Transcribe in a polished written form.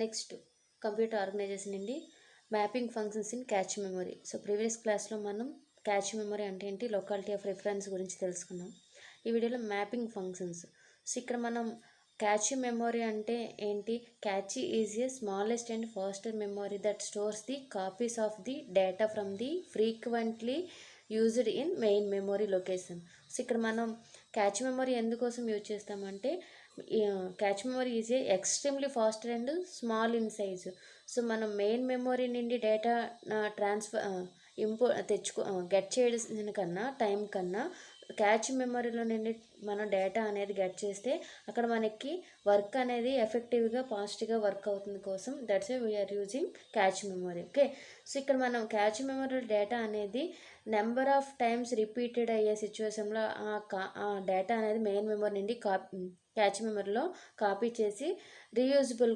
Next computer organisation నుండి mapping functions in catch memory. So previous క్లాస్లో మనం cache memory అంటే ఏంటి, లొకాలిటీ ఆఫ్ రిఫరెన్స్ గురించి తెలుసుకున్నాం. ఈ వీడియోలో మ్యాపింగ్ ఫంక్షన్స్. సో ఇక్కడ మనం క్యాచ్ మెమరీ అంటే ఏంటి, cache is a smallest and faster memory that stores the copies of the data from the frequently used in main memory location. So ఇక్కడ మనం క్యాచ్ మెమరీ ఎందుకోసం యూజ్ చేస్తామంటే, cache memory is a extremely faster and small in size. So మనం main memory నుండి data transfer get చేయడం కన్నా time కన్నా catch మెమరీలో నుండి మనం డేటా అనేది గెట్ చేస్తే అక్కడ మనకి వర్క్ అనేది ఎఫెక్టివ్గా ఫాస్ట్గా వర్క్ అవుతుంది కోసం that's why we are using cache memory. Okay, so ఇక్కడ మనం క్యాచ్ మెమరీ డేటా అనేది నెంబర్ ఆఫ్ టైమ్స్ రిపీటెడ్ అయ్యే సిచ్యువేషన్లో ఆ డేటా అనేది మెయిన్ మెమరీ నుండి క్యాచ్ మెమరీలో కాపీ చేసి రీయూజబుల్